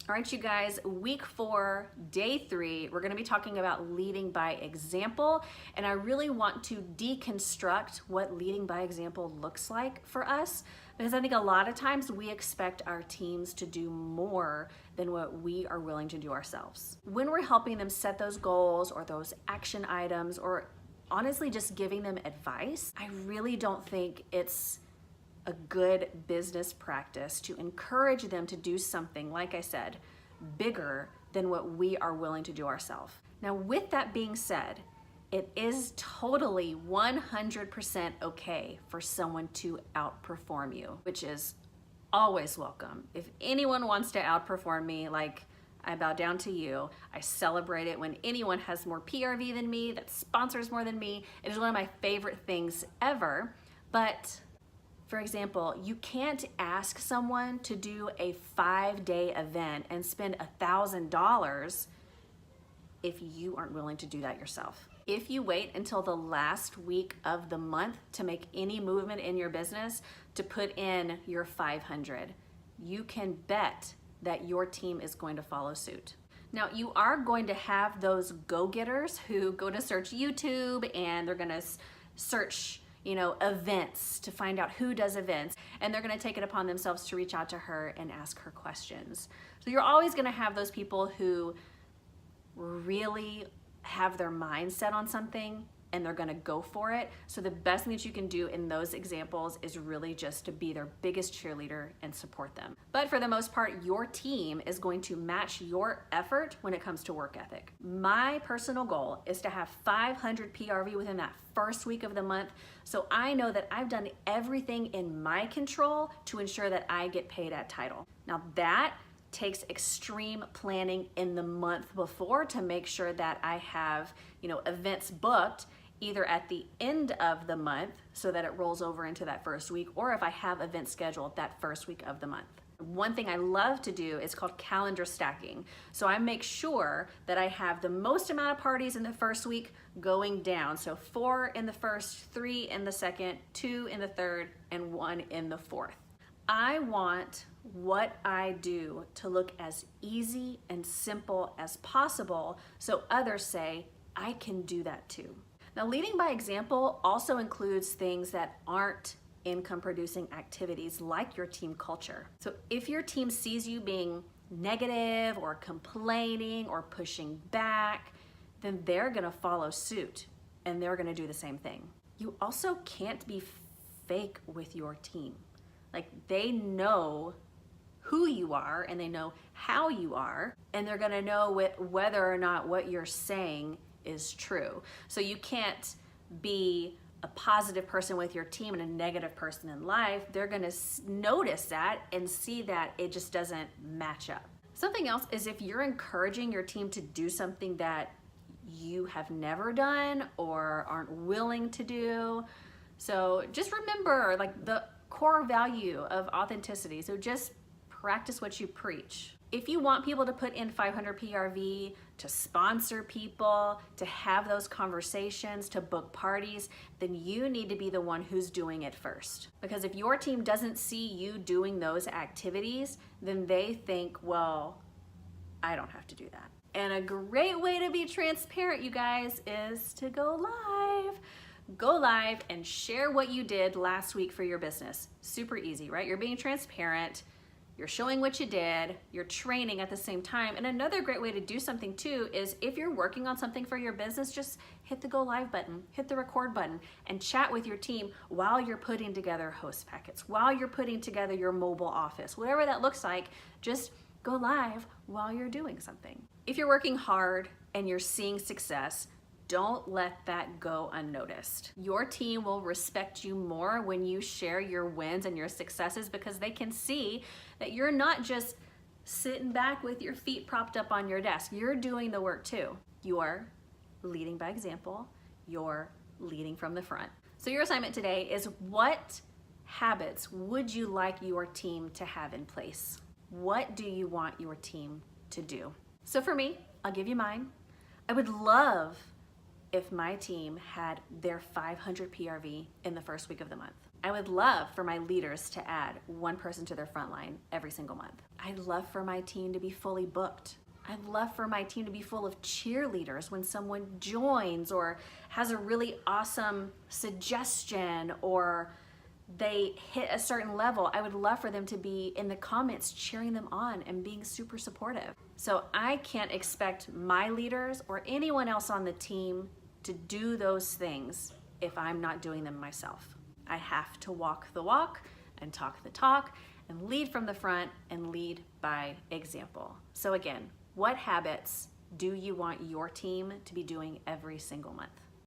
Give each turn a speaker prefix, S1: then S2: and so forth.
S1: All right, you guys, week 4, day 3, we're gonna be talking about leading by example, and I really want to deconstruct what leading by example looks like for us, because I think a lot of times we expect our teams to do more than what we are willing to do ourselves. When we're helping them set those goals or those action items, or honestly just giving them advice, I really don't think it's a good business practice to encourage them to do something, like I said, bigger than what we are willing to do ourselves. Now, with that being said, it is totally 100% okay for someone to outperform you, which is always welcome. If anyone wants to outperform me, like, I bow down to you. I celebrate it when anyone has more PRV than me, that sponsors more than me. It is one of my favorite things ever. But for example, you can't ask someone to do a 5-day event and spend $1,000 if you aren't willing to do that yourself. If you wait until the last week of the month to make any movement in your business to put in your 500, you can bet that your team is going to follow suit. Now, you are going to have those go-getters who go to search YouTube and they're gonna search events to find out who does events, and they're gonna take it upon themselves to reach out to her and ask her questions. So you're always gonna have those people who really have their mind set on something and they're gonna go for it. So the best thing that you can do in those examples is really just to be their biggest cheerleader and support them. But for the most part, your team is going to match your effort when it comes to work ethic. My personal goal is to have 500 PRV within that first week of the month, so I know that I've done everything in my control to ensure that I get paid at title. Now that takes extreme planning in the month before to make sure that I have events booked either at the end of the month so that it rolls over into that first week, or if I have events scheduled that first week of the month. One thing I love to do is called calendar stacking. So I make sure that I have the most amount of parties in the first week going down. So 4 in the first, 3 in the second, 2 in the third, and 1 in the fourth. I want what I do to look as easy and simple as possible so others say, I can do that too. Now, leading by example also includes things that aren't income producing activities like your team culture. So if your team sees you being negative or complaining or pushing back, then they're gonna follow suit and they're gonna do the same thing. You also can't be fake with your team. Like, they know who you are and they know how you are, and they're gonna know whether or not what you're saying is true. So you can't be a positive person with your team and a negative person in life. They're gonna notice that and see that it just doesn't match up. Something else is if you're encouraging your team to do something that you have never done or aren't willing to do. So just remember, like, the core value of authenticity. So just practice what you preach. If you want people to put in 500 PRV, to sponsor people, to have those conversations, to book parties, then you need to be the one who's doing it first. Because if your team doesn't see you doing those activities, then they think, well, I don't have to do that. And a great way to be transparent, you guys, is to go live. Go live and share what you did last week for your business. Super easy, right? You're being transparent. You're showing what you did, you're training at the same time. And another great way to do something too is if you're working on something for your business, just hit the go live button, hit the record button, and chat with your team while you're putting together host packets, while you're putting together your mobile office, whatever that looks like, just go live while you're doing something. If you're working hard and you're seeing success, don't let that go unnoticed. Your team will respect you more when you share your wins and your successes, because they can see that you're not just sitting back with your feet propped up on your desk. You're doing the work too. You're leading by example. You're leading from the front. So your assignment today is, what habits would you like your team to have in place? What do you want your team to do? So for me, I'll give you mine. I would love if my team had their 500 PRV in the first week of the month. I would love for my leaders to add one person to their front line every single month. I'd love for my team to be fully booked. I'd love for my team to be full of cheerleaders when someone joins or has a really awesome suggestion or they hit a certain level. I would love for them to be in the comments cheering them on and being super supportive. So I can't expect my leaders or anyone else on the team to do those things if I'm not doing them myself. I have to walk the walk and talk the talk and lead from the front and lead by example. So again, what habits do you want your team to be doing every single month?